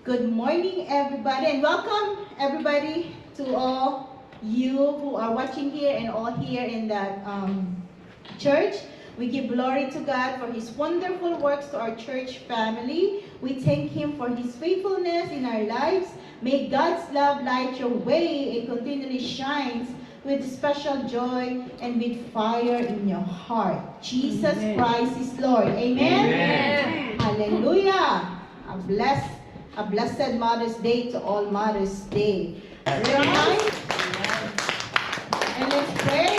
Good morning, everybody, and welcome, everybody, to all you who are watching here and all here in the church. We give glory to God for His wonderful works to our church family. We thank Him for His faithfulness in our lives. May God's love light your way and continually shines with special joy and with fire in your heart. Jesus Amen. Christ is Lord. Amen? Amen. Hallelujah. A blessed Mother's Day to all Mother's Day. Right? And let's pray.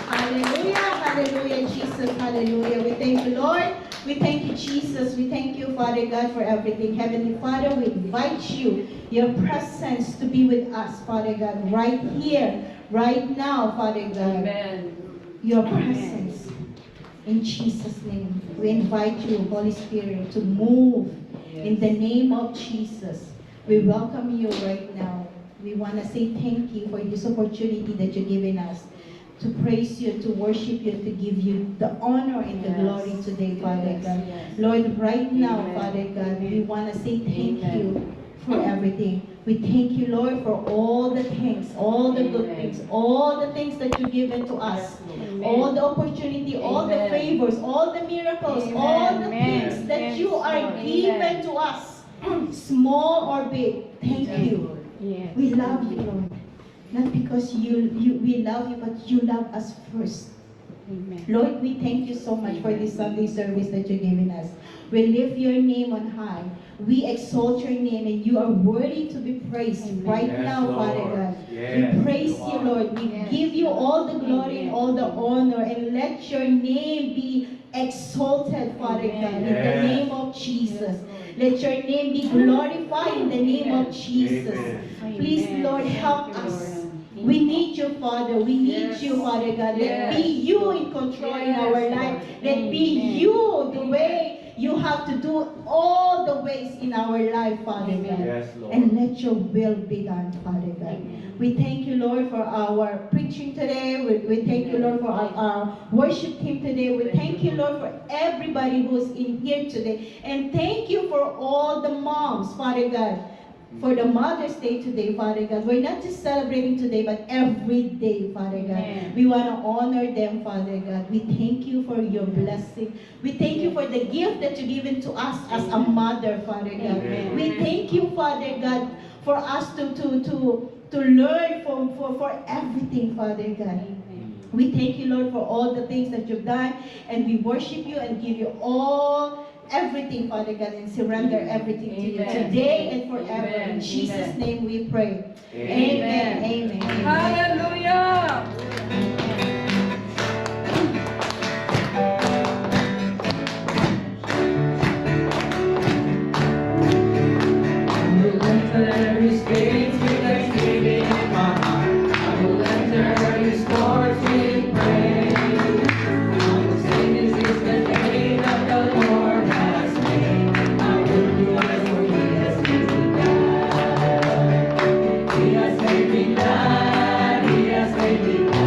Hallelujah, hallelujah, Jesus, hallelujah. We thank you, Lord. We thank you, Jesus. We thank you, Father God, for everything. Heavenly Father, we invite you, your presence to be with us, Father God, right here, right now, Father God. Amen. Your presence. In Jesus' name, we invite you, Holy Spirit, to move in the name of Jesus. We welcome you right now. We want to say thank you for this opportunity that you're giving us to praise you, to worship you, to give you the honor and the glory today, Father God. Lord, right now, Father God, we want to say thank you for everything. We thank you, Lord, for all the things, all the good things, all the things that you've given to us, all the opportunity, all the favors, all the miracles, all the things that you are given to us, small or big. Thank you. We love you, Lord. Not because we love you, but you love us first. Amen. Lord, we thank you so much for this Sunday service that you're giving us. We lift your name on high. We exalt your name, and you are worthy to be praised right now, Lord. Father God. Yes, We praise you, Lord. We give you all the glory and all the honor, and let your name be exalted, Father God, in the Yes. name of Jesus. Let your name be glorified in the name of Jesus. Amen. Please, Lord, help us. We need you, Father. We need you, Father God. Let be you in control in our life. Let be you the way you have to do all the ways in our life, Father God. Yes, Lord. And let your will be done, Father God. We thank you, Lord, for our preaching today. We thank you, Lord, for our worship team today. We thank you, Lord, for everybody who's in here today. And thank you for all the moms, Father God, for the Mother's Day today, Father God. We're not just celebrating today, but every day, Father God. Amen. We want to honor them, Father God. We thank you for your blessing. We thank you for the gift that you've given to us as a mother, Father God. Amen. We thank you, Father God, for us to learn for everything, Father God. We thank you, Lord, for all the things that you've done, and we worship you and give you all everything, Father God, and surrender everything to you Amen. today and forever. Amen. In Jesus' Amen. name we pray. Amen. Amen. Amen. Hallelujah. I will enter every space with thanksgiving in my heart. I will enter every sport with praise. I will sing, this is the day that the Lord has made. I will do it for He has made me glad. He has made me glad. He has made me glad.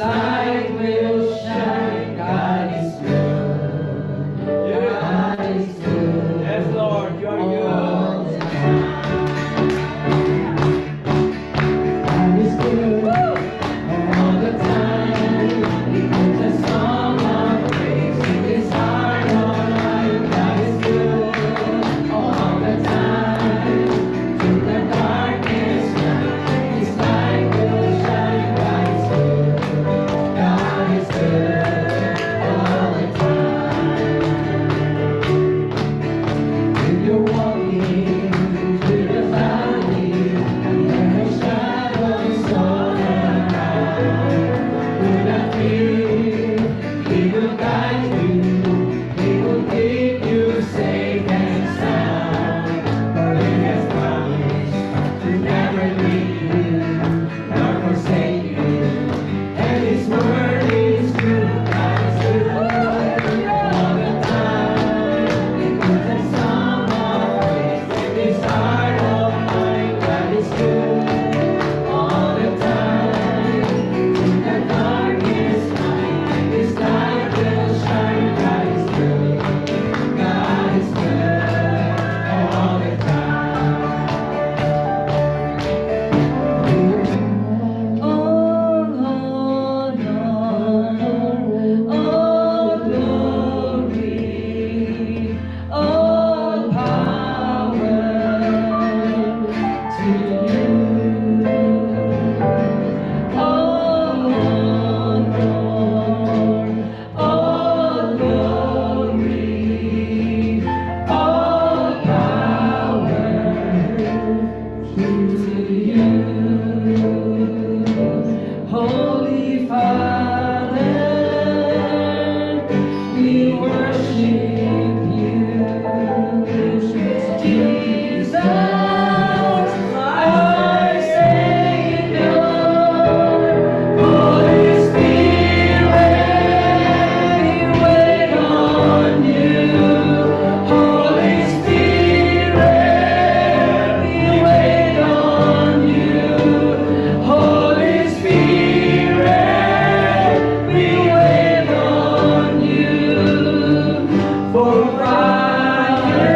light will shine. God is good. God is good. Yes, Lord, you are good. All the time. God is good. All the time. He puts a song of praise in his heart. All night. God is good. All the time. Through the darkness night, his light will shine. God is good. God is good. All the time. If you're walking through the valley, and the shadows all around, do not fear. He will guide you. He will keep you safe and sound. For He has promised to never leave you nor forsake you. And His word is true. God is good all the time. He puts a song of praise in his heart all night. God is good all the time. Through the darkest night, his light will shine. God is good. God is good all the time. All honor, all glory, all power to you. All honor, all glory, all power to you. Holy Father, we worship you. Jesus, our Savior. Holy Spirit, we wait on you. Holy Spirit, we wait on you. Holy Spirit, we wait on you for fire,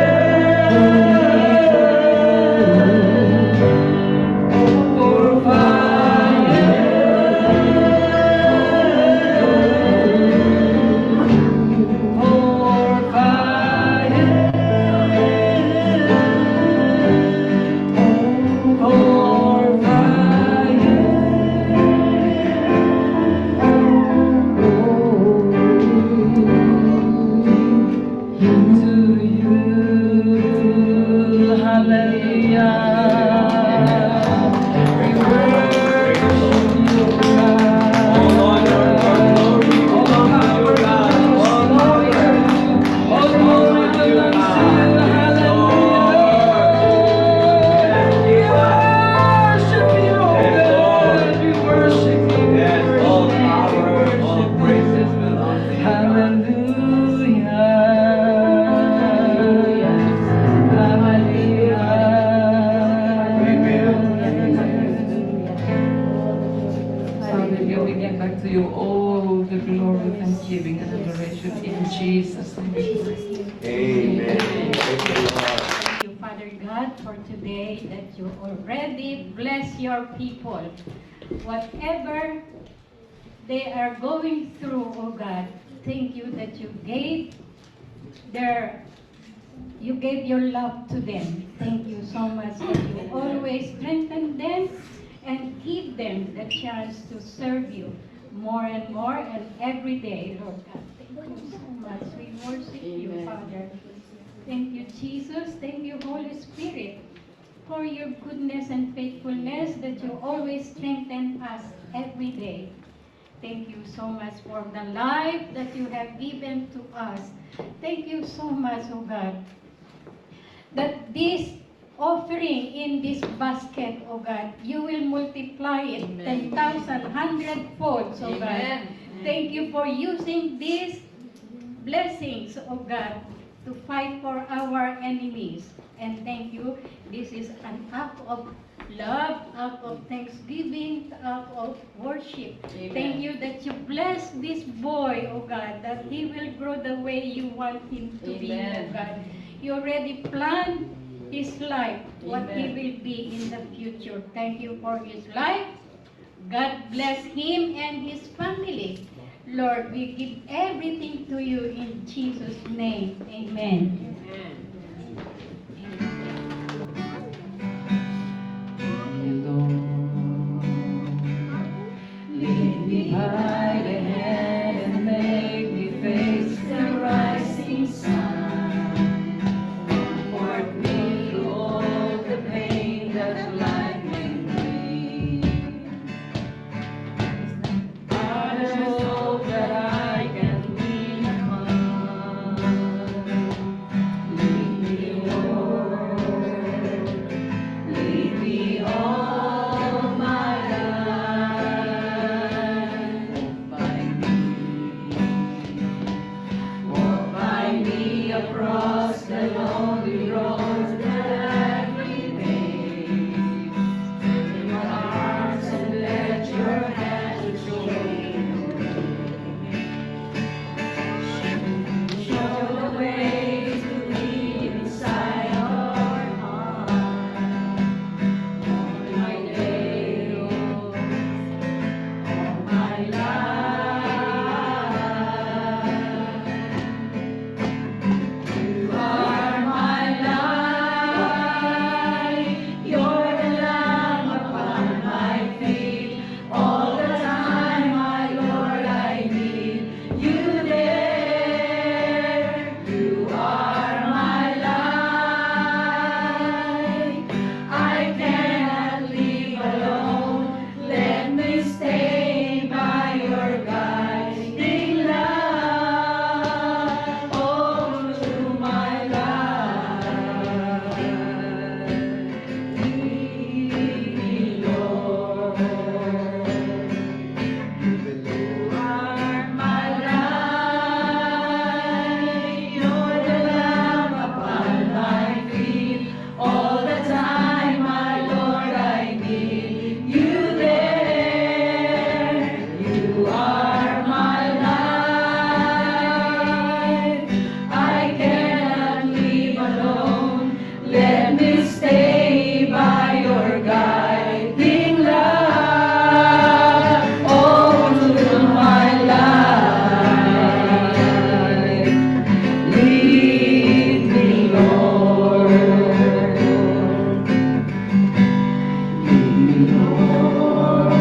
for to you, hallelujah. We worship you, God. All honor, all glory, all power, God. All power, all glory belongs to you, hallelujah. We worship you, oh God. We worship you. Yes, all power, all praises belong to you, God. Hallelujah. We give back to you all the glory, thanksgiving, and adoration in Jesus' name. Amen. Thank you, Lord. Thank you, Father God, for today that you already bless your people. Whatever they are going through, oh God, thank you that you gave your love to them. Thank you so much that you always strengthen them and give them the chance to serve you more and more and every day, Lord God. Thank you so much. We worship you, Father. Thank you, Jesus. Thank you, Holy Spirit, for your goodness and faithfulness that you always strengthen us every day. Thank you so much for the life that you have given to us. Thank you so much, oh God, that this offering in this basket, oh God, you will multiply it 10,000, 100-fold, oh God. Thank you for using these blessings, oh God, to fight for our enemies. And thank you, this is an act of love, out of thanksgiving, out of worship. Amen. Thank you that you bless this boy, oh God, that he will grow the way you want him to be, Amen. oh God. You already planned his life, what he Amen. will be in the future. Thank you for his life. God bless him and his family. Lord, we give everything to you in Jesus' name. Amen. Lead me by the hand and make me face the rising sun. Comfort me through all the pain that life may bring. I hope that I can lean upon. Lead me, Lord. Lead me all my life. Walk by me across the lonely road that we made. In your arms and let your hand show the way to lead inside our heart. All my day, Lord, all my life. You are my life. You're the lamp upon my feet. All the time, my Lord, I need you there. You are my life. I cannot live alone. Let me stay by your guiding love all through my life. Lead me, Lord. You are my light. You're the lamp upon my feet. All the time, my Lord, I need you there. You are my life. I cannot live alone. Let me stay by your guiding love all through my life. Lead me, Lord. Lead me, Lord.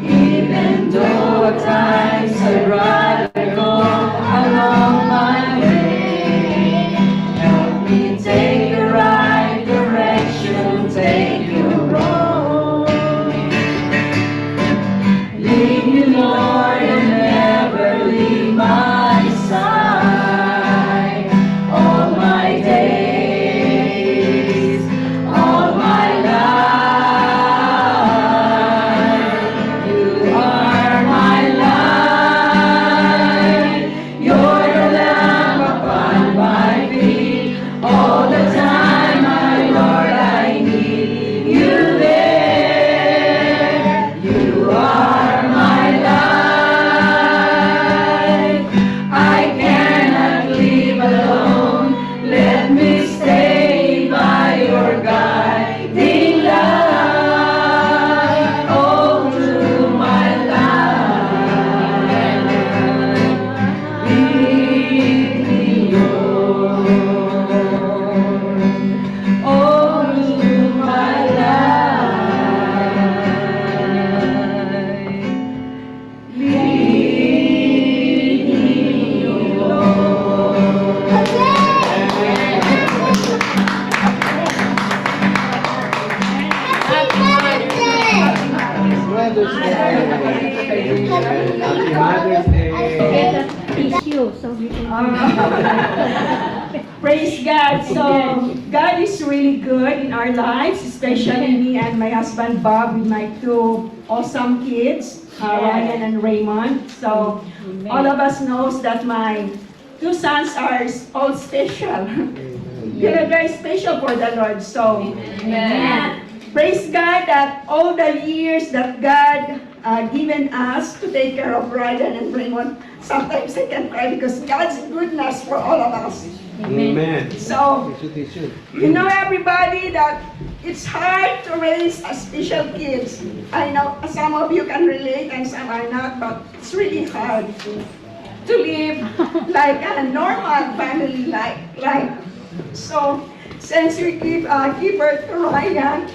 Even though at times I'd rather go along my way, help me take the right direction, take you wrong. Lead me, Lord, and never leave my side. All my days, all my life. You are my light. You're the lamp upon my feet. All the time, my Lord, I need you there. You are my life. I cannot live alone. Let me stay by your guiding love all through my life. Lead me, Lord, all through my life. Lead me, Lord. Mother's Day. Happy Mother's Day. Tissue, so we can. Praise God. So, God is really good in our lives, especially me and my husband Bob with my two awesome kids, Ryan and Raymond. So, all of us knows that my two sons are all special. They're very special for the Lord. So, Amen. praise God that all the years that God given us to take care of Ryan and Raymond, sometimes I can cry because God's goodness for all of us. Amen. So, you know everybody that it's hard to raise a special kids. I know some of you can relate and some are not, but it's really hard to live like a normal family life. So, since we give birth to Ryan,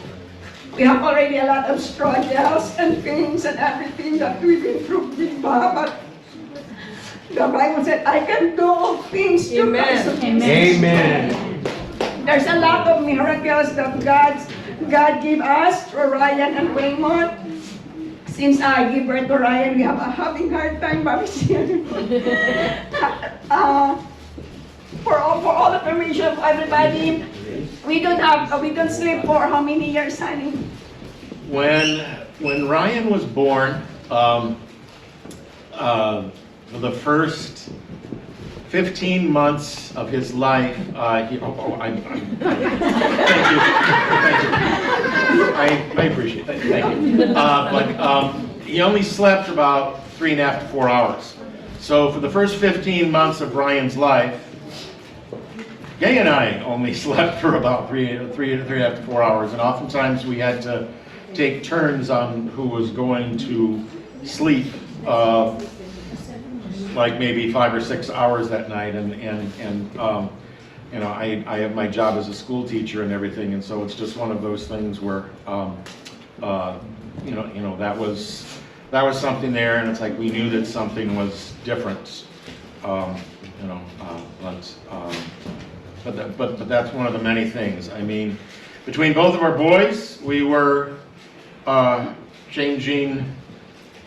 we have already a lot of struggles and pains and everything that we've been through with But the Bible said, I can do all things through Christ who gives me Amen. There's a lot of miracles that God give us through Ryan and Raymond. Since I give birth to Ryan, we have a having hard time, Bobby. For all information of everybody, we don't sleep for how many years, honey? When Ryan was born, for the first 15 months of his life, thank you. I appreciate that. Thank you. But he only slept about 3.5 to 4 hours. So for the first 15 months of Ryan's life, Gay and I only slept for about 3.5 to 4 hours, and oftentimes we had to take turns on who was going to sleep, like maybe 5 or 6 hours that night. And you know, I have my job as a school teacher and everything, and so it's just one of those things where you know that was something there, and it's like we knew that something was different, you know, but that's one of the many things. I mean, between both of our boys, we were changing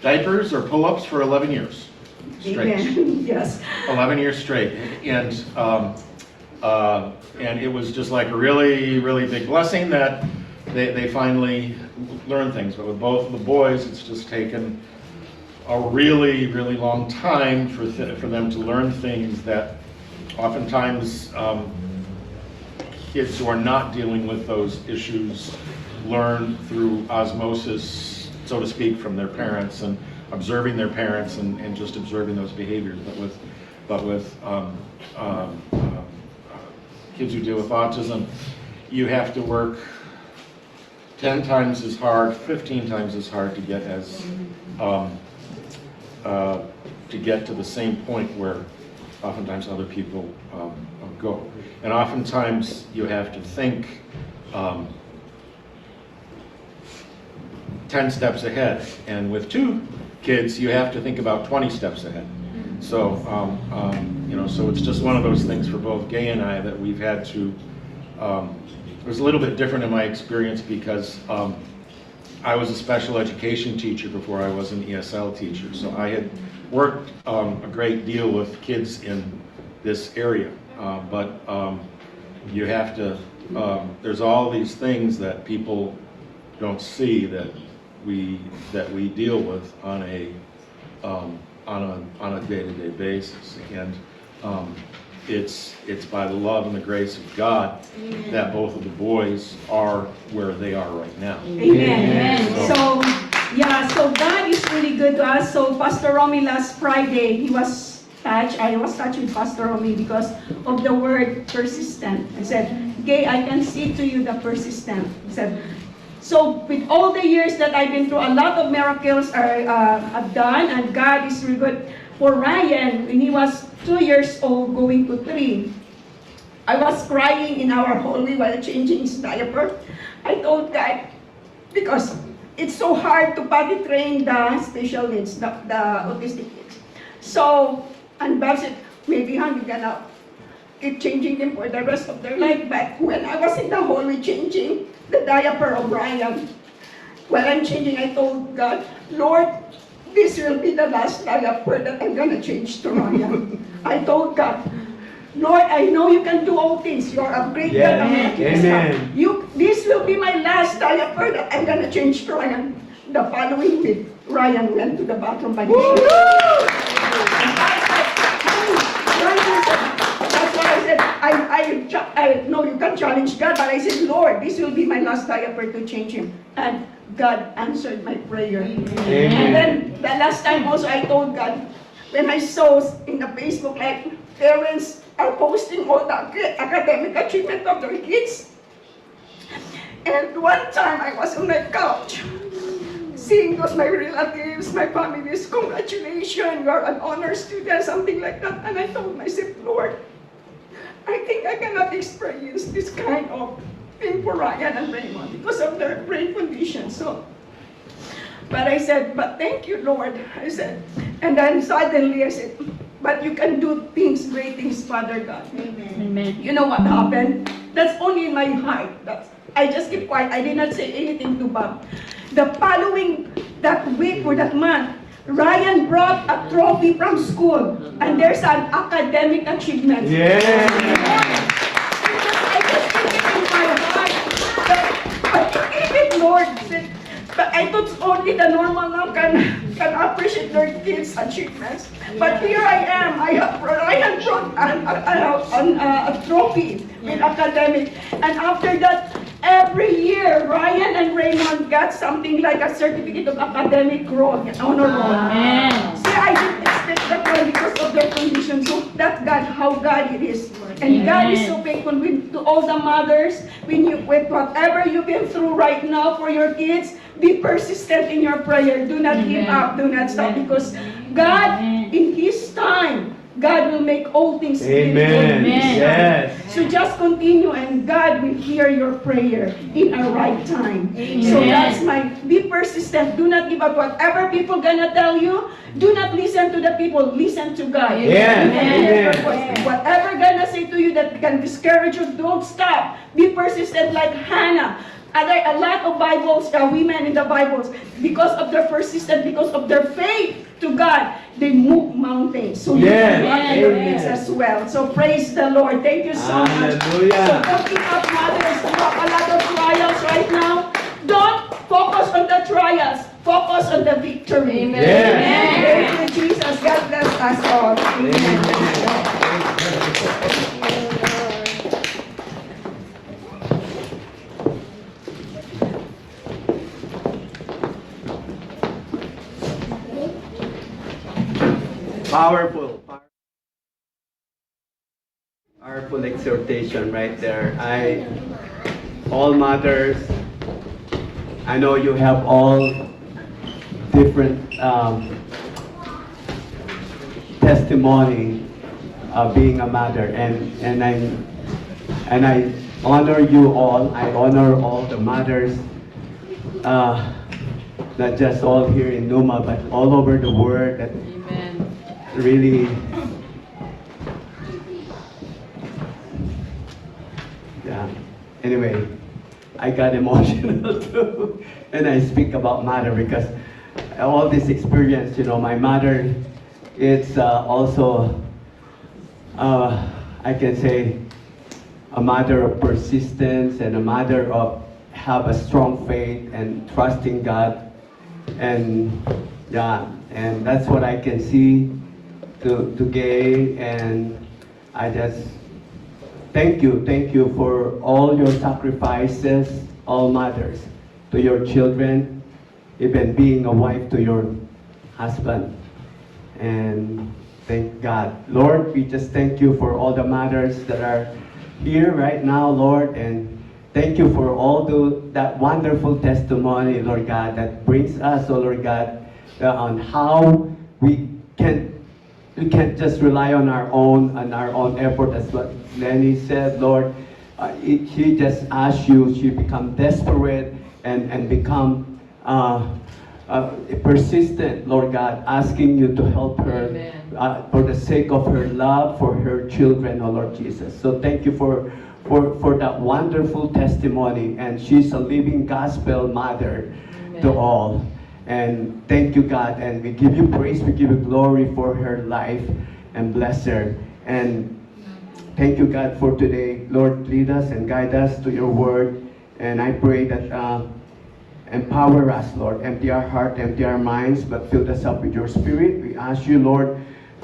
diapers or pull-ups for 11 years straight. Amen. Yes. 11 years straight, and it was just like a really, really big blessing that they finally learned things. But with both of the boys, it's just taken a really, really long time for them to learn things that oftentimes kids who are not dealing with those issues learn through osmosis, so to speak, from their parents and observing their parents and just observing those behaviors. But with kids who deal with autism, you have to work 10 times as hard, 15 times as hard to get to get to the same point where oftentimes other people go. And oftentimes you have to think 10 steps ahead. And with 2 kids, you have to think about 20 steps ahead. So, you know, so it's just one of those things for both Gay and I that we've had to, it was a little bit different in my experience because I was a special education teacher before I was an ESL teacher. So I had worked a great deal with kids in this area. But you have to, there's all these things that people don't see that we deal with on a day-to-day basis, and it's by the love and the grace of God that both of the boys are where they are right now. Amen. So, yeah, so God is really good to us. So Pastor Romy last Friday, he was touched. I was touched with Pastor Romy because of the word persistent. I said, Gay, I can see to you the persistent. He said, so with all the years that I've been through, a lot of miracles I've done, and God is really good. For Ryan, when he was 2 years old, going to 3, I was crying in our hallway while changing his diaper. I told God, because it's so hard to potty train the special needs, the autistic kids. So, and Bob said, maybe we're gonna keep changing them for the rest of their life. But when I was in the hallway changing the diaper of Ryan, while I'm changing, I told God, Lord, this will be the last diaper that I'm gonna change to Ryan. I told God, Lord, I know you can do all things. You're a great God. Amen. This will be my last diaper that I'm gonna change to Ryan. The following week, Ryan went to the bathroom by himself. That's why I said, I no, you can challenge God, but I said, Lord, this will be my last diaper to change him. And God answered my prayer. And then the last time also I told God, when I saw in the Facebook, like, parents are posting all the academic achievement of their kids. And one time I was on my couch, seeing those my relatives, my families, congratulations, you are an honor student, something like that. And I told myself, Lord, I think I cannot experience this kind of thing for Ryan and Raymond because of their brain condition. So, but I said, but thank you, Lord. I said, and then suddenly I said, but you can do things, great things, Father God. Amen. You know what happened? That's only in my heart. I just keep quiet. I did not say anything to Bob. The following, that week or that month, Ryan brought a trophy from school, and there's an academic achievement. Yeah. I just keep it in my heart. But even Lord said, but I thought only the normal now can appreciate their kids' achievements. But here I am. Ryan brought a trophy with academic, and after that, every year, Ryan and Raymond got something like a certificate of academic growth, honor roll. Amen. See, I didn't expect that one because of their condition. So that's God, how God it is. And God is so faithful to all the mothers. With whatever you've been through right now for your kids, be persistent in your prayer. Do not give up. Do not stop. Because God, in His time, God will make all things beautiful. Amen. Yes. So just continue and God will hear your prayer in a right time. So that's be persistent. Do not give up. Whatever people gonna tell you, do not listen to the people. Listen to God. Amen. Whatever gonna say to you that can discourage you, don't stop. Be persistent like Hannah. A lot of Bibles, women in the Bibles, because of their persistence, because of their faith to God, they move mountains. So you can rock your kids as well. So praise the Lord. Thank you so much. Hallelujah. So don't give up, mothers. You have a lot of trials right now. Don't focus on the trials. Focus on the victory. Amen. Yes. Thank you, Jesus. God bless us all. Amen. Powerful exhortation right there. All mothers, I know you have all different testimony of being a mother, and I honor you all. I honor all the mothers, not just all here in Numa, but all over the world that really. Yeah. Anyway, I got emotional too, and I speak about mother because all this experience, my mother, it's also, I can say, a mother of persistence and a mother of have a strong faith and trusting God, and and that's what I can see to Gay, and I just. Thank you for all your sacrifices, all mothers, to your children, even being a wife to your husband. And thank God. Lord, we just thank you for all the mothers that are here right now, Lord, and thank you for all that wonderful testimony, Lord God, that brings us, oh Lord God, on how we can't just rely on our own effort. That's what Lenny said, Lord. She just asked you, she become desperate and become persistent, Lord God, asking you to help her for the sake of her love for her children, oh Lord Jesus. So thank you for that wonderful testimony, and she's a living gospel mother to all. And thank you, God, and we give you praise, we give you glory for her life, and bless her. And thank you, God, for today. Lord, lead us and guide us to your word. And I pray that empower us, Lord. Empty our heart, empty our minds, but fill us up with your spirit. We ask you, Lord,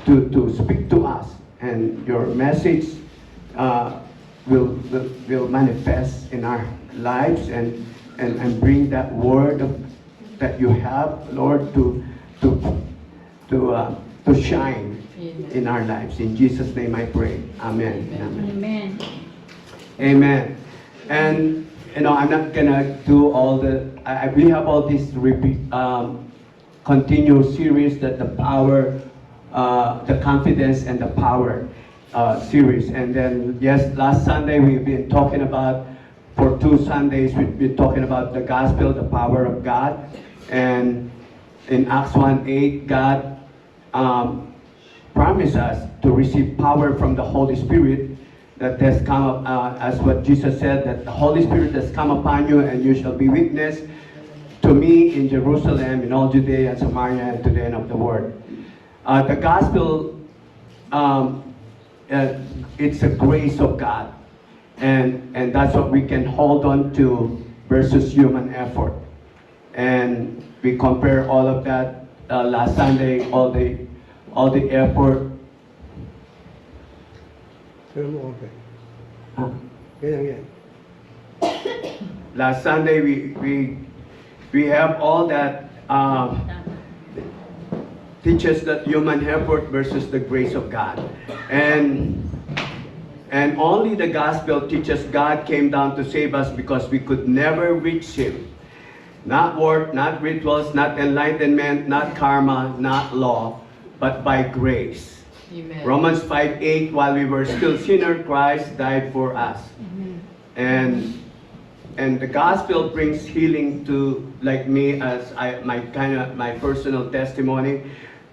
to speak to us. And your message will manifest in our lives and bring that word that you have, Lord, to shine in our lives. In Jesus' name I pray. Amen. Amen. Amen. Amen. And I'm not gonna do all the. We have all these continuous series that the power, the confidence, and the power series. And then last Sunday we've been talking about. For 2 Sundays we've been talking about the gospel, the power of God, and in Acts 1:8, God promised us to receive power from the Holy Spirit that has come up, as what Jesus said, that the Holy Spirit has come upon you and you shall be witness to me in Jerusalem, in all Judea and Samaria, and to the end of the world. The gospel, it's a grace of God, and that's what we can hold on to versus human effort. And we compare all of that last Sunday, all the effort. Last Sunday we have all that teaches that human effort versus the grace of God, and only the gospel teaches God came down to save us because we could never reach Him. Not work, not rituals, not enlightenment, not karma, not law, but by grace. Amen. Romans 5:8, while we were still sinners, Christ died for us. And the gospel brings healing to, like me, as my personal testimony.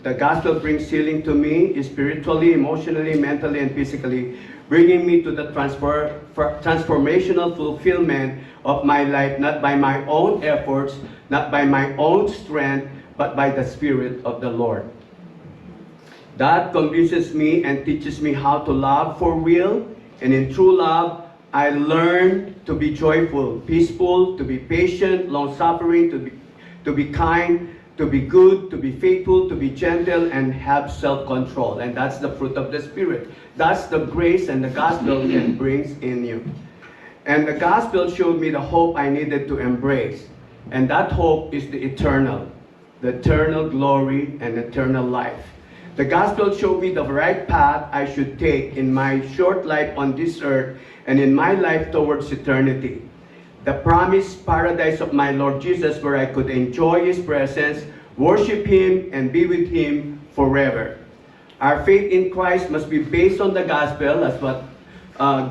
The gospel brings healing to me spiritually, emotionally, mentally, and physically, bringing me to the transformational fulfillment of my life, not by my own efforts, not by my own strength, but by the Spirit of the Lord. That convinces me and teaches me how to love for real, and in true love, I learn to be joyful, peaceful, to be patient, long-suffering, to be kind, to be good, to be faithful, to be gentle, and have self-control. And that's the fruit of the Spirit. That's the grace and the gospel can brings in you. And the gospel showed me the hope I needed to embrace. And that hope is the eternal glory and eternal life. The gospel showed me the right path I should take in my short life on this earth and in my life towards eternity. The promised paradise of my Lord Jesus, where I could enjoy His presence, worship Him, and be with Him forever. Our faith in Christ must be based on the gospel, as what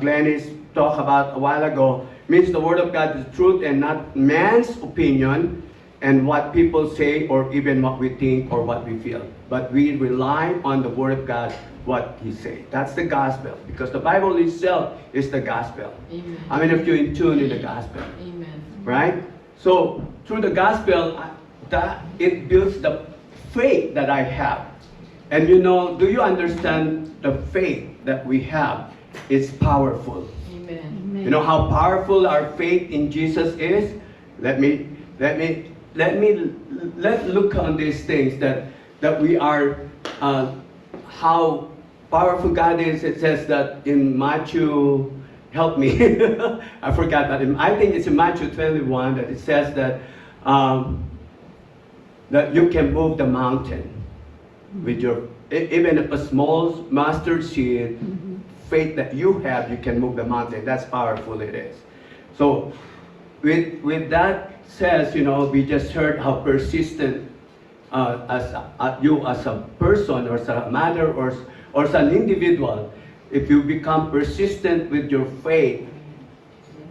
Glennis talked about a while ago. Means the Word of God is truth and not man's opinion and what people say or even what we think or what we feel. But we rely on the Word of God, what He says. That's the gospel, because the Bible itself is the gospel. Amen. I mean, if you're in tune in the gospel, Amen. right? So through the gospel, it builds the faith that I have. And do you understand the faith that we have is powerful? Amen. You know how powerful our faith in Jesus is? Let's look on these things that we are, how powerful God is. It says that in Matthew, help me, I forgot that. I think it's in Matthew 21 that it says that that you can move the mountain with even a small mustard seed. Faith that you have, you can move the mountain. That's powerful it is. So with that says, we just heard how persistent you as a person or as a mother or as an individual, if you become persistent with your faith,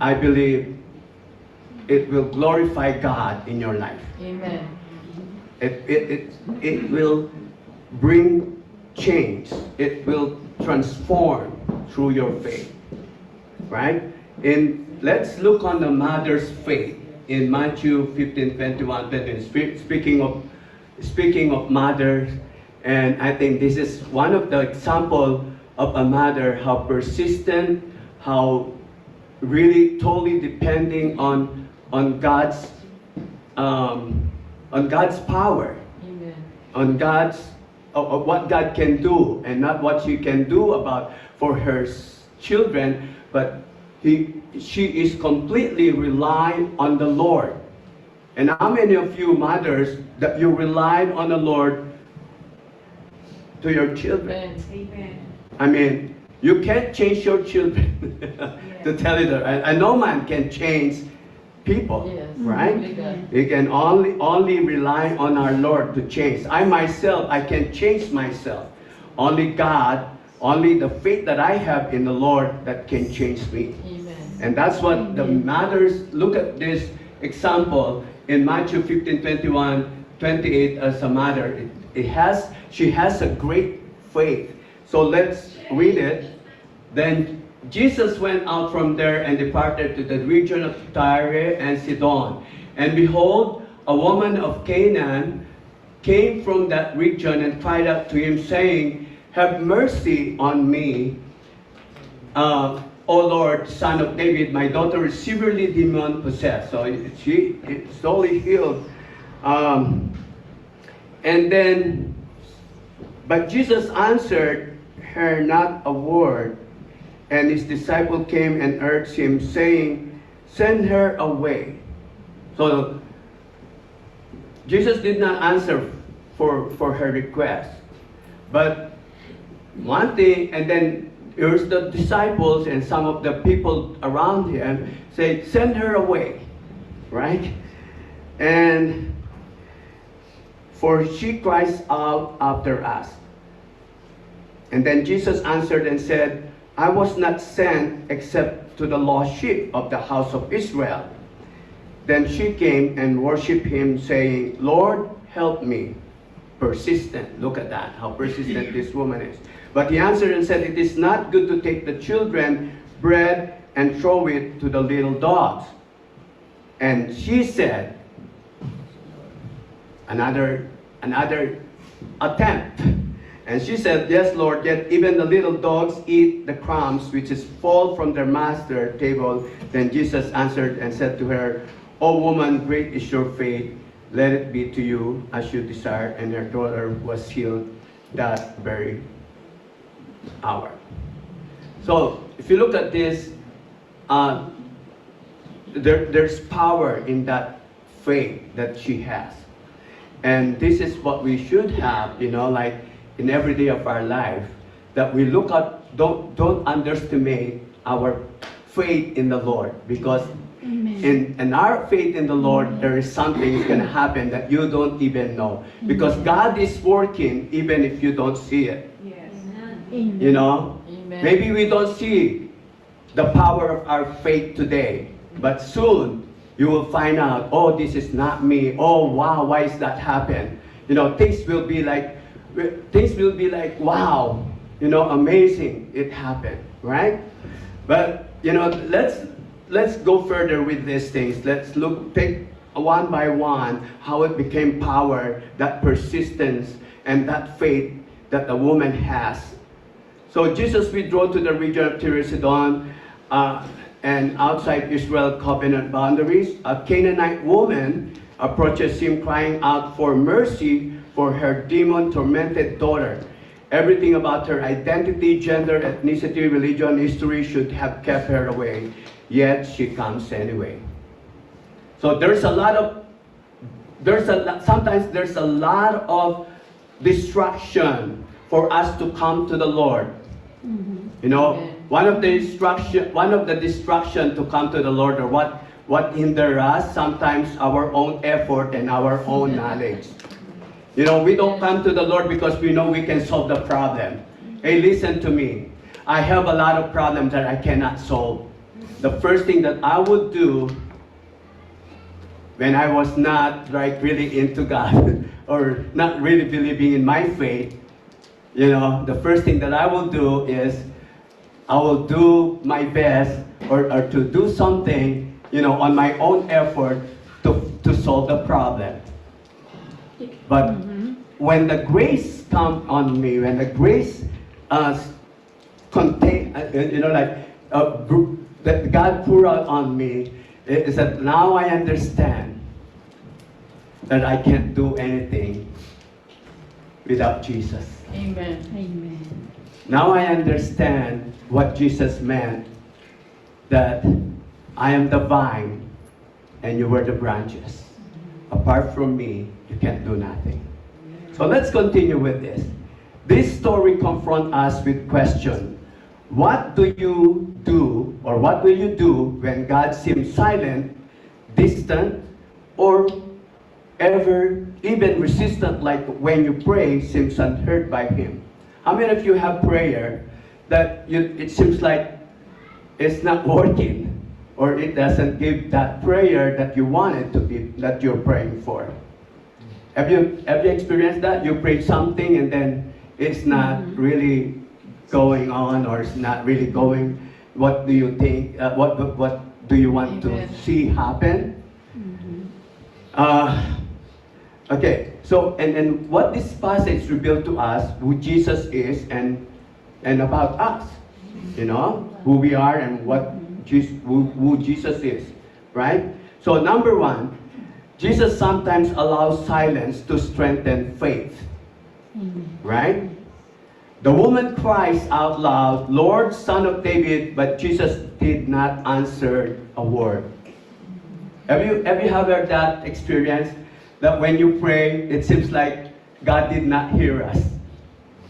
I believe it will glorify God in your life. Amen. It will bring change. It will transform through your faith, right? And let's look on the mother's faith in Matthew 15:21. Speaking of mothers, and I think this is one of the example of a mother, how persistent, how really totally depending on God's power, Amen. on what God can do, and not what she can do for her children, but she is completely relying on the Lord. And how many of you mothers that you relied on the Lord to your children? Amen. I mean, you can't change your children. To tell you that, and no man can change people, Yes. right? Only God. We can only rely on our Lord to change. I myself, I can change myself. Only God, only the faith that I have in the Lord that can change me. Amen. And that's what the mothers, look at this example in Matthew 15:21-28 as a mother. She has a great faith. So let's read it. Then Jesus went out from there and departed to the region of Tyre and Sidon. And behold, a woman of Canaan came from that region and cried out to him, saying, "Have mercy on me, O Lord, Son of David. My daughter is severely demon-possessed." So she is slowly healed. But Jesus answered her not a word. And his disciple came and urged him, saying, "Send her away." So Jesus did not answer for her request. But one thing, and then here's the disciples and some of the people around him say, "Send her away," right? And for she cries out after us. And then Jesus answered and said, "I was not sent except to the lost sheep of the house of Israel." Then she came and worshipped him, saying, "Lord, help me." Persistent. Look at that, how persistent this woman is. But he answered and said, "It is not good to take the children bread and throw it to the little dogs." And she said, another attempt. And she said, "Yes, Lord, yet even the little dogs eat the crumbs which fall from their master's table." Then Jesus answered and said to her, "O woman, great is your faith. Let it be to you as you desire." And her daughter was healed that very hour. So if you look at this, there's power in that faith that she has. And this is what we should have, like in every day of our life, that we look at, don't underestimate our faith in the Lord, because in our faith in the Lord, there is something is going to happen that you don't even know, because God is working even if you don't see it. Yes. Amen. Maybe we don't see the power of our faith today, but soon you will find out, "Oh, this is not me. Oh, wow, why is that happen?" Things will be like, wow, amazing, it happened, right? But, let's go further with these things. Let's take one by one how it became power, that persistence, and that faith that the woman has. So Jesus withdrew to the region of Tyre and Sidon, and outside Israel covenant boundaries. A Canaanite woman approaches him crying out for mercy for her demon-tormented daughter. Everything about her identity, gender, ethnicity, religion, history should have kept her away, yet she comes anyway. So sometimes there's a lot of distraction for us to come to the Lord. One of the distraction to come to the Lord, or what hinder us, sometimes our own effort and our own knowledge. We don't come to the Lord because we know we can solve the problem. Hey, listen to me. I have a lot of problems that I cannot solve. The first thing that I would do when I was not really into God or not really believing in my faith, the first thing that I will do is I will do my best or to do something, on my own effort to solve the problem. But when the grace comes on me, when the grace that God poured out on me, is that now I understand that I can't do anything without Jesus. Amen. Amen. Now I understand what Jesus meant that I am the vine and you were the branches. Apart from me, you can't do nothing. So let's continue with this. This story confronts us with question. What do you do, or what will you do when God seems silent, distant, or ever even resistant, like when you pray seems unheard by Him? How many of you have prayer that it seems like it's not working, or it doesn't give that prayer that you wanted to be, that you're praying for? Have you experienced that? You pray something and then it's not really going on, or it's not really going. What do you think? What do you want to see happen? Okay. So and what this passage revealed to us, who Jesus is, and about us, you know, who we are and who Jesus is, right? So number one, Jesus sometimes allows silence to strengthen faith, right? The woman cries out loud, "Lord, Son of David," but Jesus did not answer a word. Have you had that experience? That when you pray, it seems like God did not hear us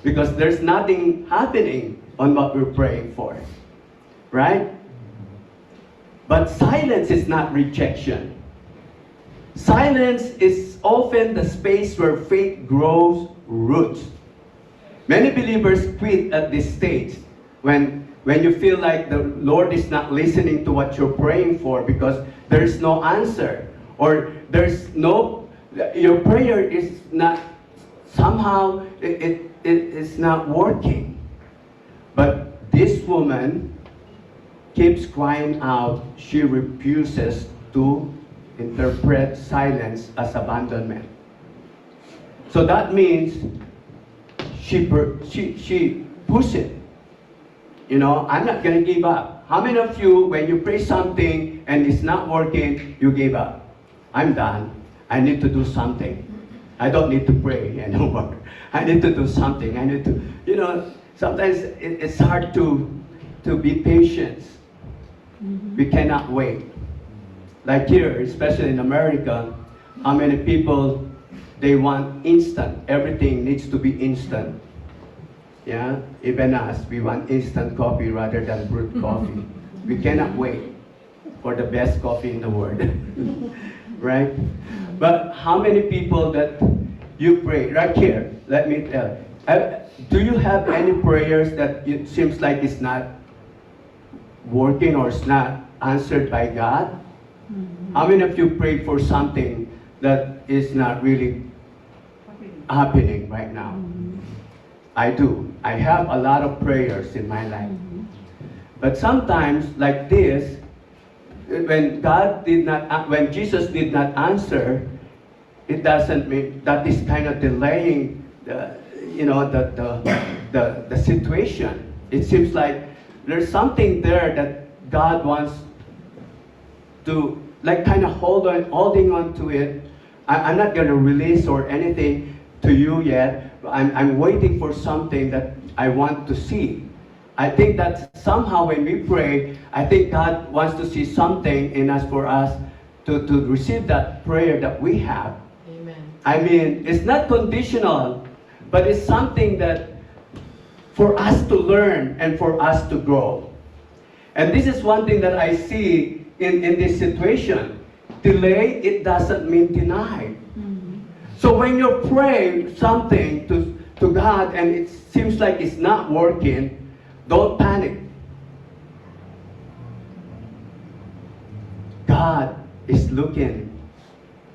because there's nothing happening on what we're praying for, right? But silence is not rejection. Silence is often the space where faith grows roots. Many believers quit at this stage when you feel like the Lord is not listening to what you're praying for because there's no answer, or your prayer is not, somehow it is not working. But this woman keeps crying out. She refuses to interpret silence as abandonment. So that means she pushed it. You know, I'm not going to give up. How many of you, when you pray something and it's not working, you give up? I'm done. I need to do something. I don't need to pray anymore. I need to do something. I need to, you know, sometimes it's hard to be patient. We cannot wait. Like here, especially in America, how many people, they want instant. Everything needs to be instant. Yeah, even us, we want instant coffee rather than brewed coffee. We cannot wait for the best coffee in the world, right? But how many people that you pray, right here, let me tell, do you have any prayers that it seems like it's not working or it's not answered by God? How many of you prayed for something that is not really happening right now? I do. I have a lot of prayers in my life. But sometimes, like this, when Jesus did not answer, it doesn't mean that is kind of delaying the situation. It seems like there's something there that God wants to, like, kind of holding on to it. I'm not going to release or anything to you yet. I'm waiting for something that I want to see. I think that somehow when we pray, I think God wants to see something in us for us to receive that prayer that we have. Amen. I mean, it's not conditional, but it's something that for us to learn and for us to grow. And this is one thing that I see in this situation. Delay, it doesn't mean deny. So when you pray something to God and it seems like it's not working, don't panic. God is looking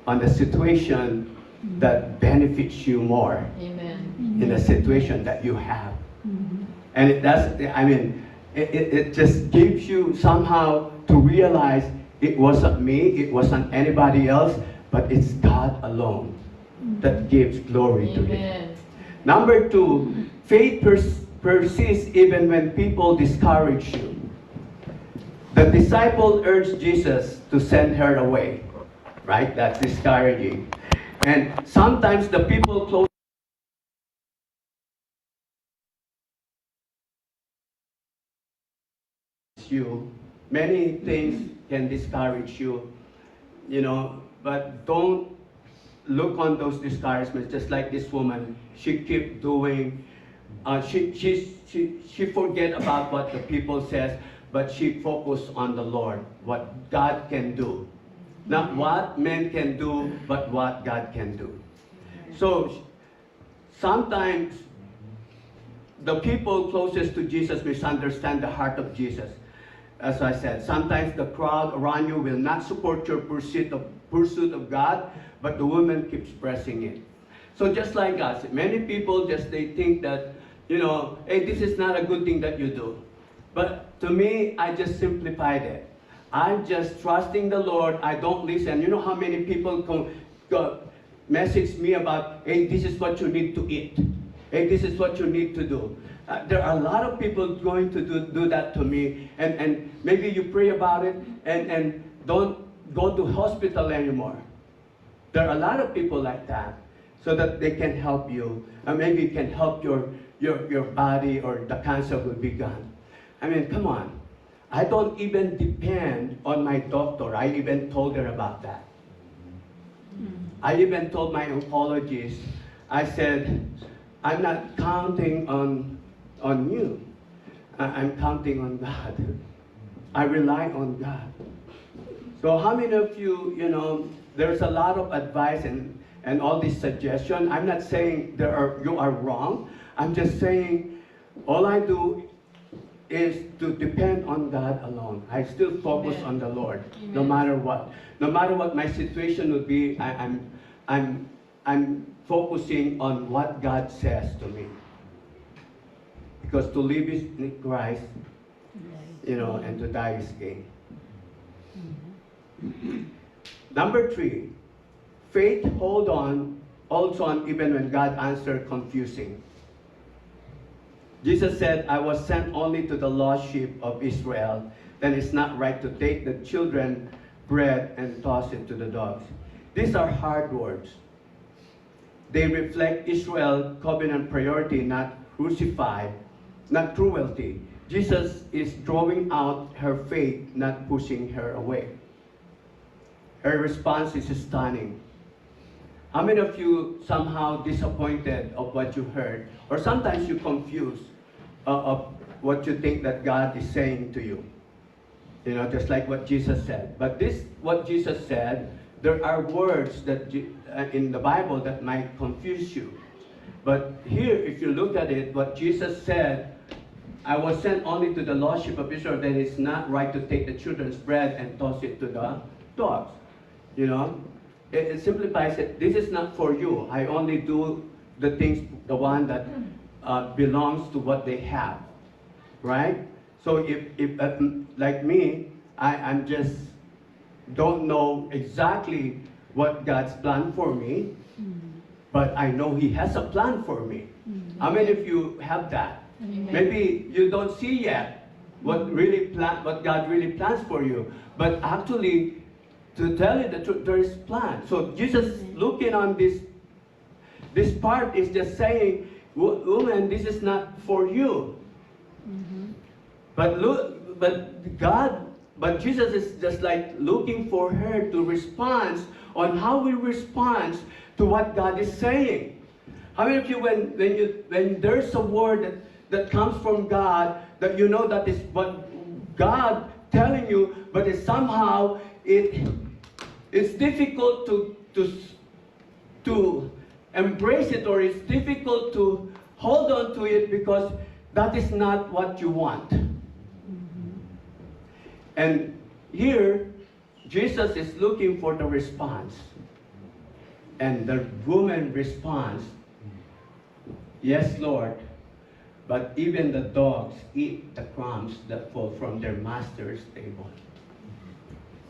on the situation that benefits you more. Amen. In the situation that you have. And it does, I mean, it just gives you somehow to realize it wasn't me, it wasn't anybody else, but it's God alone that gives glory to Him. Amen. Number two, faith persists even when people discourage you. The disciple urged Jesus to send her away, right? That's discouraging. And sometimes the people close you Many things can discourage you, but don't look on those discouragements. Just like this woman, she kept doing. She forget about what the people says, but she focused on the Lord, what God can do, not what men can do, but what God can do. So sometimes the people closest to Jesus misunderstand the heart of Jesus. As I said, sometimes the crowd around you will not support your pursuit of God, but the woman keeps pressing it. So just like us, many people they think that, hey, this is not a good thing that you do. But to me, I just simplified it. I'm just trusting the Lord. I don't listen. You know how many people message me about, hey, this is what you need to eat. Hey, this is what you need to do. There are a lot of people going to do that to me, and maybe you pray about it and don't go to hospital anymore. There are a lot of people like that, so that they can help you, and maybe can help your body, or the cancer will be gone. I mean, come on. I don't even depend on my doctor. I even told her about that. I even told my oncologist, I said, I'm not counting on you. I'm counting on God. I rely on God. So how many of you, there's a lot of advice and all this suggestion. I'm not saying you are wrong. I'm just saying all I do is to depend on God alone. I still focus on the Lord, no matter what. No matter what my situation would be, I'm focusing on what God says to me. Because to live is in Christ, and to die is gain. Number 3, faith holds on even when God answered confusing. Jesus said, I was sent only to the lost sheep of Israel. Then it's not right to take the children bread and toss it to the dogs. These are hard words. They reflect Israel's covenant priority, not not cruelty. Jesus is drawing out her faith, not pushing her away. Her response is stunning. How many of you somehow disappointed of what you heard? Or sometimes you confused of what you think that God is saying to you. Just like what Jesus said. But what Jesus said, there are words that in the Bible that might confuse you. But here, if you look at it, what Jesus said, I was sent only to the lost sheep of Israel, then it's not right to take the children's bread and toss it to the dogs. It simplifies it. This is not for you. I only do the things, the one that belongs to what they have, right? So if like me, I'm just don't know exactly what God's plan for me, but I know He has a plan for me. How many of you have that? Maybe you don't see yet what God really plans for you, but actually, to tell you the truth, there is plan. So Jesus looking on this part is just saying, woman, this is not for you. But Jesus is just like looking for her to respond on how we respond to what God is saying. How many of you, when there's a word that comes from God, that you know that is what God telling you, but somehow it's difficult to embrace it, or it's difficult to hold on to it because that is not what you want. And here, Jesus is looking for the response. And the woman responds, yes, Lord, but even the dogs eat the crumbs that fall from their master's table.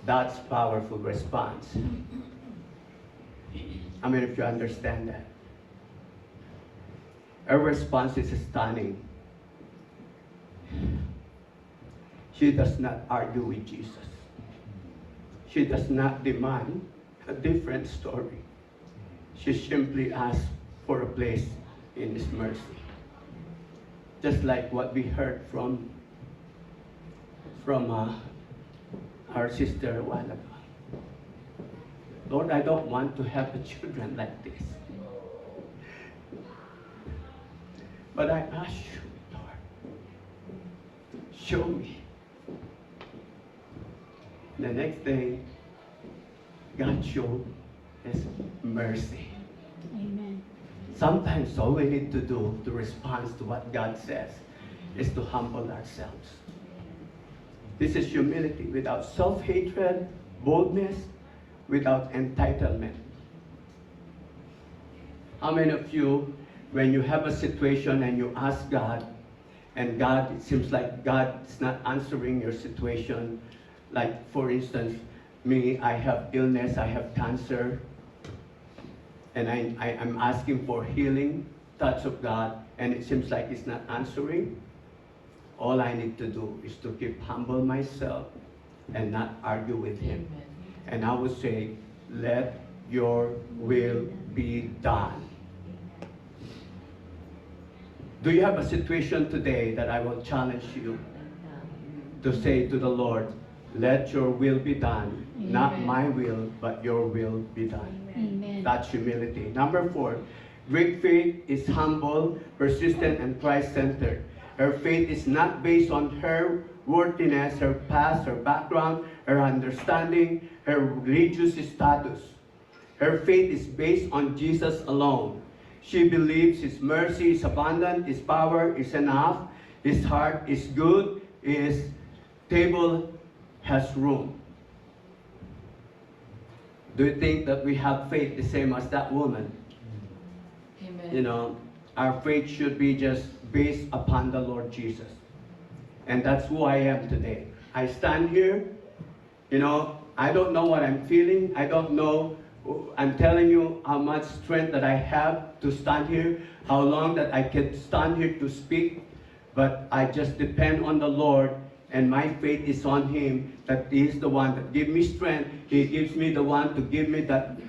That's powerful response. I mean, if you understand that. Her response is stunning. She does not argue with Jesus. She does not demand a different story. She simply asks for a place in His mercy. Just like what we heard from our sister a while ago. Lord, I don't want to have the children like this. But I ask you, Lord, show me. The next day, God showed His mercy. Amen. Sometimes all we need to do to respond to what God says is to humble ourselves. This is humility without self-hatred, boldness, without entitlement. How many of you, when you have a situation and you ask God, and God, it seems like God is not answering your situation, like for instance, me, I have illness, I have cancer, and I'm asking for healing, touch of God, and it seems like He's not answering. All I need to do is to keep humble myself and not argue with Him. And I would say, let your will be done. Do you have a situation today that I will challenge you to say to the Lord, let your will be done, not my will, but your will be done. Amen. That's humility. Number 4, great faith is humble, persistent, and Christ-centered. Her faith is not based on her worthiness, her past, her background, her understanding, her religious status. Her faith is based on Jesus alone. She believes His mercy is abundant, His power is enough, His heart is good, His table has room. Do you think that we have faith the same as that woman? Amen. You know, our faith should be just based upon the Lord Jesus. And that's who I am today. I stand here, you know, I don't know what I'm feeling. I don't know, I'm telling you how much strength that I have to stand here, how long that I can stand here to speak, but I just depend on the Lord, and my faith is on Him, that He is the one that gives me strength. He gives me the one to give me that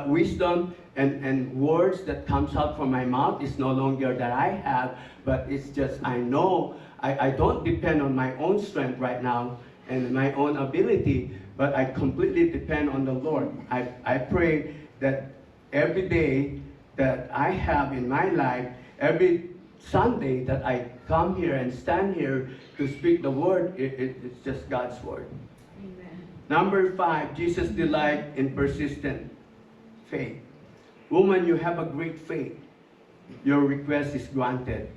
wisdom and words that comes out from my mouth is no longer that I have, but it's just I know I don't depend on my own strength right now and my own ability, but I completely depend on the Lord. I pray that every day that I have in my life, every Sunday that I come here and stand here to speak the word, it's just God's word. Amen. Number 5, Jesus delight in persistent faith. Woman, you have a great faith. Your request is granted.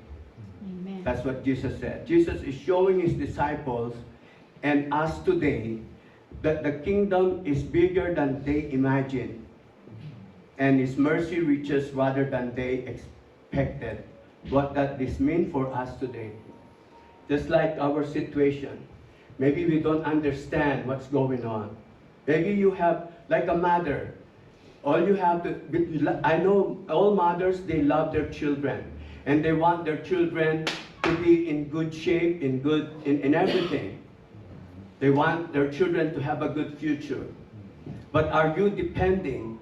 Amen. That's what Jesus said. Jesus is showing His disciples and us today that the kingdom is bigger than they imagine, and His mercy reaches rather than they expected. What does this mean for us today? Just like our situation, maybe we don't understand what's going on. Maybe you have, like a mother, all you have to, I know all mothers, they love their children, and they want their children to be in good shape, in everything. They want their children to have a good future. But are you depending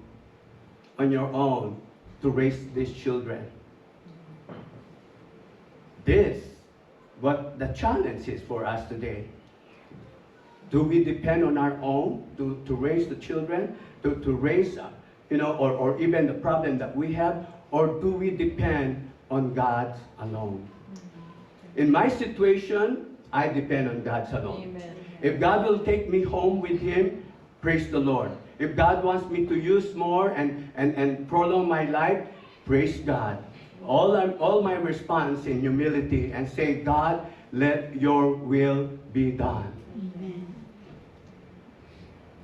on your own to raise these children? This, what the challenge is for us today. Do we depend on our own to raise the children, to raise, or even the problem that we have, or do we depend on God alone? In my situation, I depend on God alone. Amen. If God will take me home with Him, praise the Lord. If God wants me to use more and prolong my life, praise God. All my response in humility and say, God, let your will be done. Amen.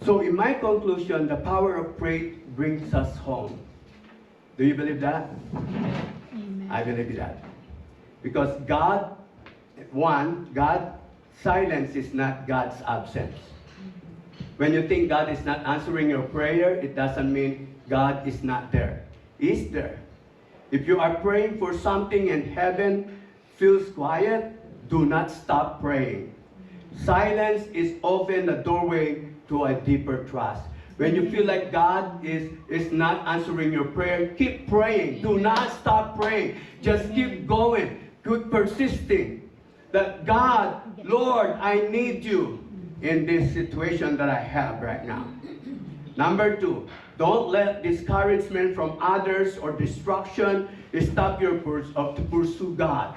So in my conclusion, the power of prayer brings us home. Do you believe that? Amen. I believe that. Because God's silence is not God's absence. When you think God is not answering your prayer, it doesn't mean God is not there. He's there. If you are praying for something and heaven feels quiet, do not stop praying. Silence is often the doorway to a deeper trust. When you feel like God is not answering your prayer, keep praying. Do not stop praying. Just keep going. Keep persisting. That God, Lord, I need you. in this situation that I have right now. Number 2, don't let discouragement from others or distraction stop your to pursue God.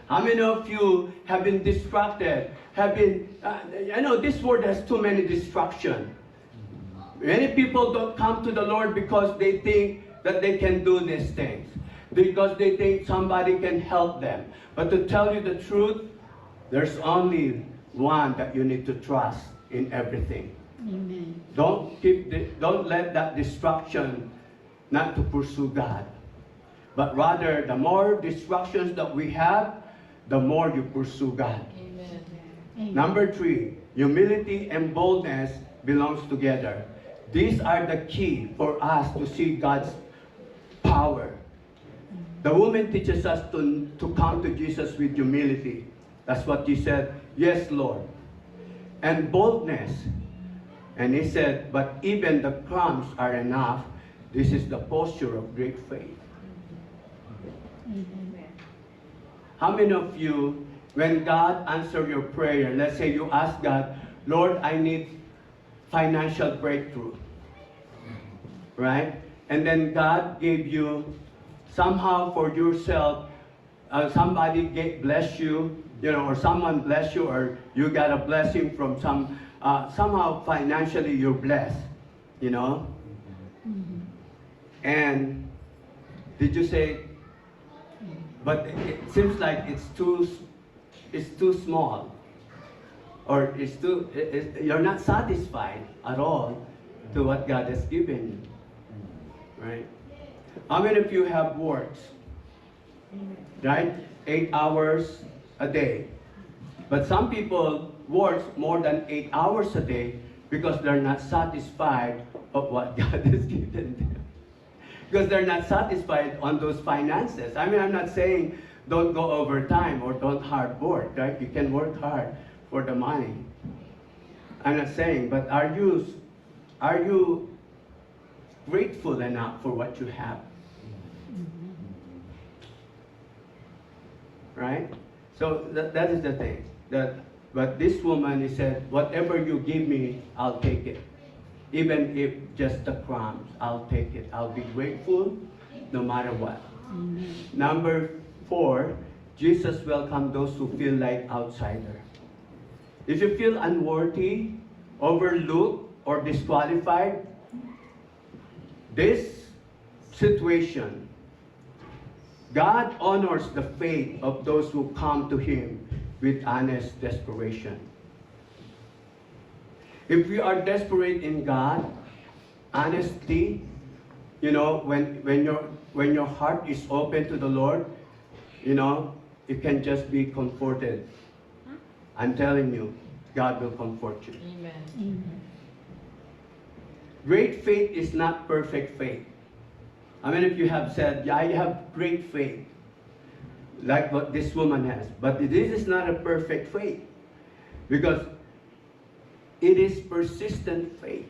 How many of you have been distracted? I know this world has too many distractions. Many people don't come to the Lord because they think that they can do these things, because they think somebody can help them. But to tell you the truth, there's only one that you need to trust in everything. Amen. Don't let that distraction not to pursue God. But rather, the more distractions that we have, the more you pursue God. Amen. Number 3, humility and boldness belongs together. These are the key for us to see God's power. The woman teaches us to come to Jesus with humility. That's what he said, yes, Lord. And boldness. And he said, but even the crumbs are enough. This is the posture of great faith. How many of you, when God answers your prayer, let's say you ask God, Lord, I need financial breakthrough, right? And then God gave you somehow for yourself, somebody bless you, or someone bless you, or you got a blessing from somehow financially you're blessed, And did you say, but it seems like it's too small, or you're not satisfied at all to what God has given you, right? How many of you have works, right? 8 hours a day. But some people work more than 8 hours a day because they're not satisfied of what God has given them. Because they're not satisfied on those finances. I mean, I'm not saying don't go overtime or don't hard work, right? You can work hard for the money. I'm not saying, but are you grateful enough for what you have? Right? So that is the thing. But this woman, he said, whatever you give me, I'll take it. Even if just the crumbs, I'll take it. I'll be grateful no matter what. Number 4, Jesus welcomed those who feel like outsider. If you feel unworthy, overlooked, or disqualified, this situation, God honors the faith of those who come to Him with honest desperation. If we are desperate in God, honestly, when your heart is open to the Lord, you can just be comforted. I'm telling you, God will comfort you. Amen. Great faith is not perfect faith. How many of you have said, yeah, I have great faith, like what this woman has. But this is not a perfect faith, because it is persistent faith.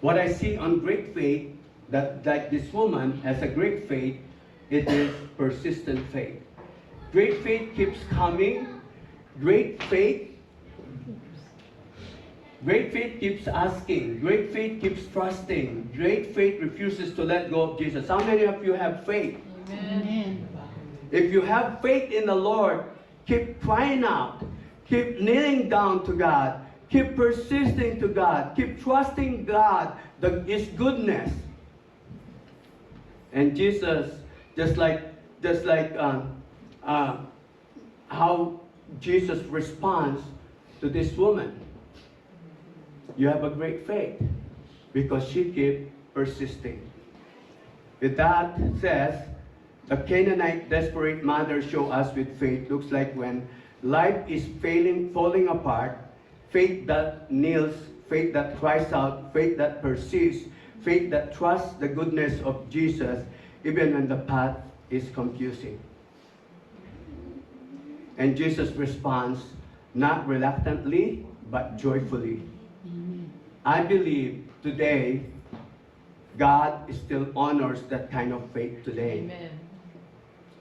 What I see on great faith, that like this woman has a great faith, it is persistent faith. Great faith keeps coming. Great faith keeps asking. Great faith keeps trusting. Great faith refuses to let go of Jesus. How many of you have faith? Amen. If you have faith in the Lord, keep crying out. Keep kneeling down to God. Keep persisting to God. Keep trusting God, His goodness. And Jesus, just like how Jesus responds to this woman. You have a great faith because she kept persisting. With that says, the Canaanite desperate mother show us with faith looks like when life is falling apart, faith that kneels, faith that cries out, faith that persists, faith that trusts the goodness of Jesus even when the path is confusing. And Jesus responds, not reluctantly, but joyfully. I believe today, God still honors that kind of faith today. Amen.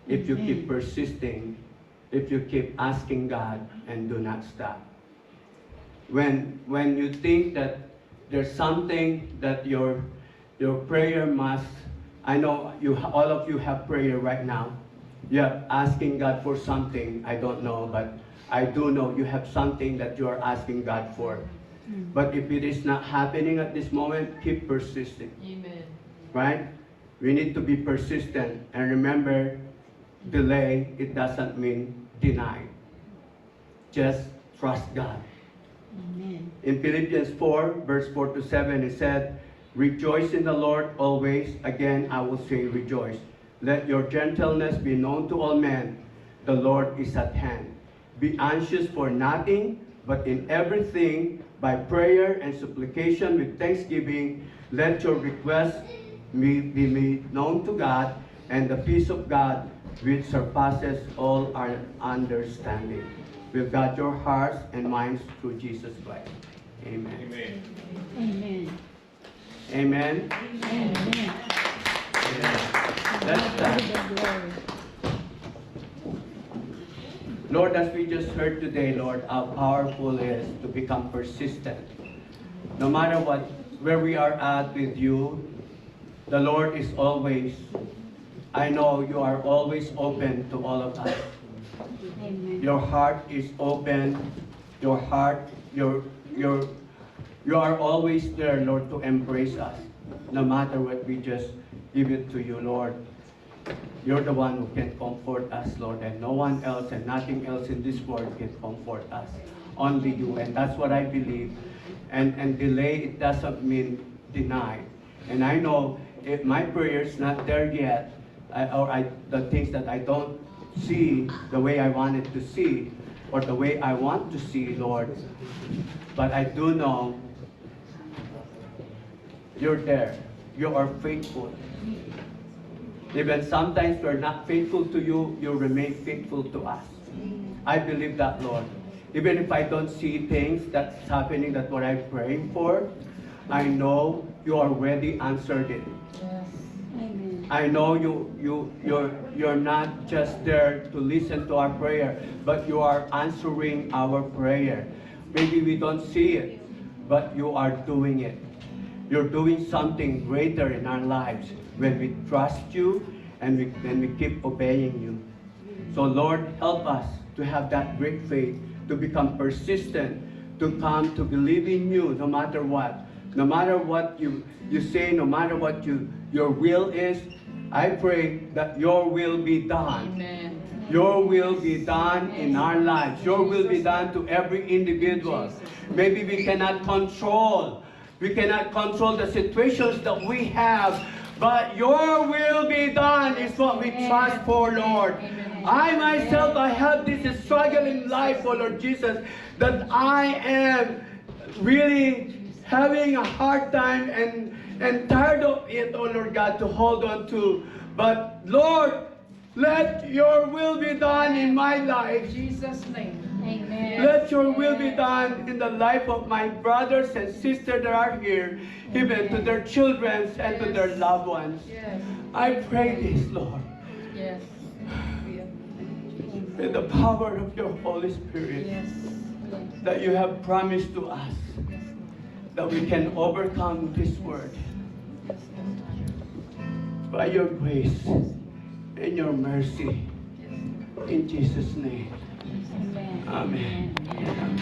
If you keep persisting, if you keep asking God and do not stop. when you think that there's something that your prayer must, I know all of you have prayer right now. You're asking God for something, I don't know, but I do know you have something that you are asking God for. But if it is not happening at this moment, keep persisting. Amen. Right? We need to be persistent. And remember, delay, it doesn't mean deny. Just trust God. Amen. In Philippians 4, verse 4 to 7, it said, rejoice in the Lord always. Again, I will say rejoice. Let your gentleness be known to all men. The Lord is at hand. Be anxious for nothing, but in everything, by prayer and supplication with thanksgiving, let your requests be made known to God, and the peace of God, which surpasses all our understanding, will guard your hearts and minds through Jesus Christ. Amen. Amen. Amen. Amen. Amen. Let's stand. Lord, as we just heard today, Lord, how powerful it is to become persistent. No matter where we are at with you, the Lord is always, I know you are always open to all of us. Amen. Your heart is open. Your heart, you are always there, Lord, to embrace us. No matter what, we just give it to you, Lord. You're the one who can comfort us, Lord, and no one else and nothing else in this world can comfort us. Only you, and that's what I believe. And delay, it doesn't mean deny. And I know if my prayer is not there yet, the things that I don't see the way I wanted to see, or the way I want to see, Lord, but I do know you're there. You are faithful. Even sometimes we're not faithful to you, you remain faithful to us. I believe that, Lord. Even if I don't see things that's happening, that's what I'm praying for, I know you already answered it. Amen. I know you're not just there to listen to our prayer, but you are answering our prayer. Maybe we don't see it, but you are doing it. You're doing something greater in our lives when we trust you and when we keep obeying you. So Lord, help us to have that great faith, to become persistent, to come to believe in you no matter what. No matter what you say, no matter what your will is, I pray that your will be done. Amen. Your will be done in our lives. Your will be done to every individual. Maybe we cannot control the situations that we have, but your will be done is what we trust for, Lord. I myself, I have this struggle in life, oh Lord Jesus, that I am really having a hard time and tired of it, oh Lord God, to hold on to. But Lord, let your will be done in my life. In Jesus' name. Amen. Let your will be done in the life of my brothers and sisters that are here, even to their children and to their loved ones. Yes. I pray this, Lord, Yes. in the power of your Holy Spirit, Yes. that you have promised to us, that we can overcome this world by your grace and your mercy. In Jesus' name. Amen. Amen.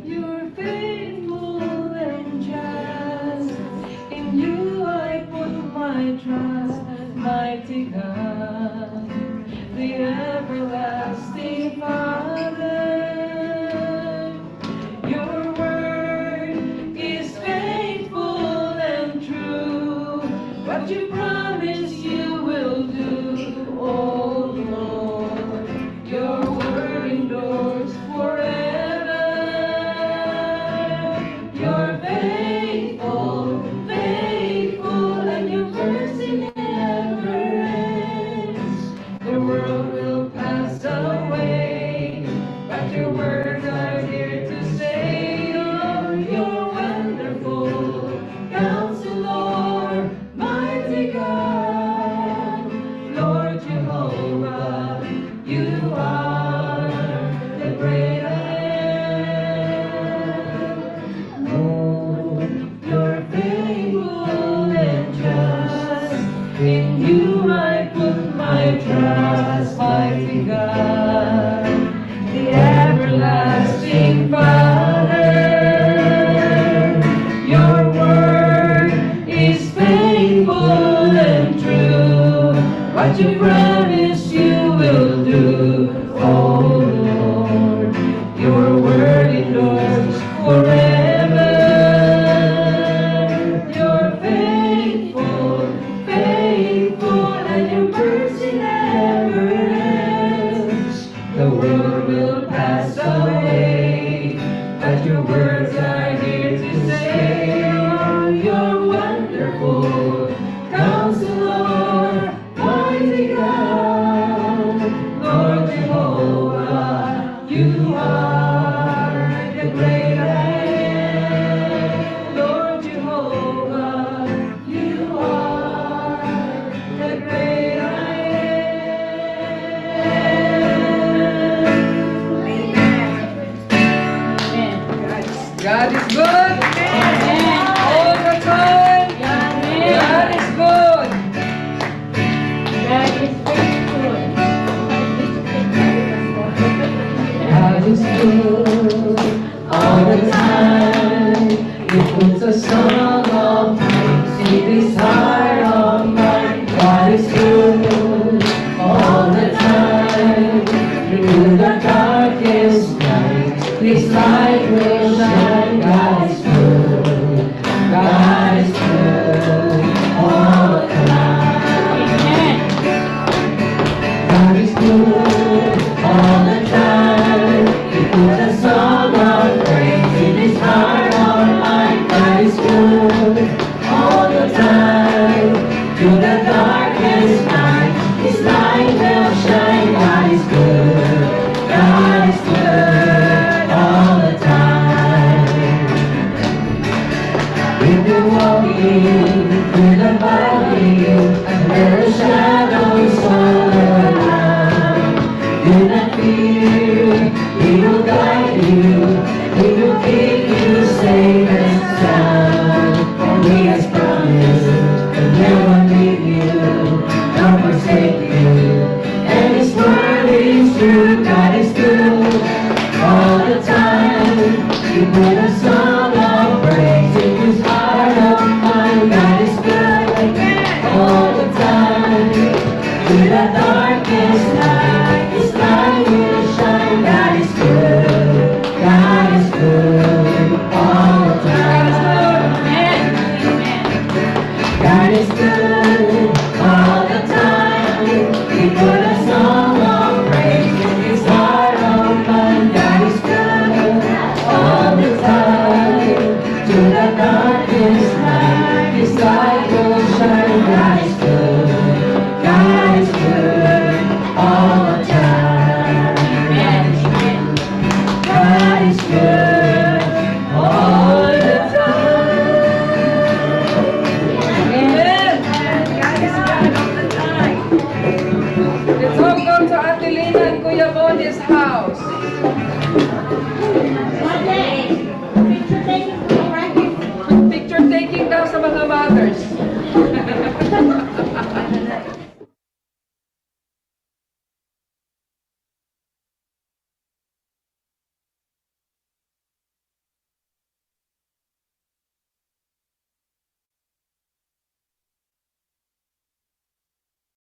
You're faithful and just in you. Jehovah, you are the great I am. Lord, you're faithful and just. In you I put my trust, mighty God, the everlasting Father. Your word is faithful and true. What you promise you will do, oh Lord. Your word endures forever. You're faithful, faithful, and your mercy never ends. The world will pass away, but your words are here to stay. Oh, you're wonderful, Counselor, mighty God, Lord Jehovah, you are the great I am. Lord Jehovah, you are the great I am. God is good. All the time. God is good. God is faithful. God is good all the time. He puts a song of praise in His heart of mine. God is good all the time. Through the darkest night, His light will shine. God is good. God is good all the time. God is good all the time. He puts a song of praise in His heart of mine. God is good all the time. Through the darkest night, His light will shine. God is good. God is good all the time. We've been walking through the valley under the shadows all around. Do not fear, He will guide you. He will keep you safe and sound. For He has promised to never leave you nor forsake you. And His word is true. God is good all the time. He put a song of praise in His heart of mine. God is good all the time. Through the darkest night, His light will shine. God is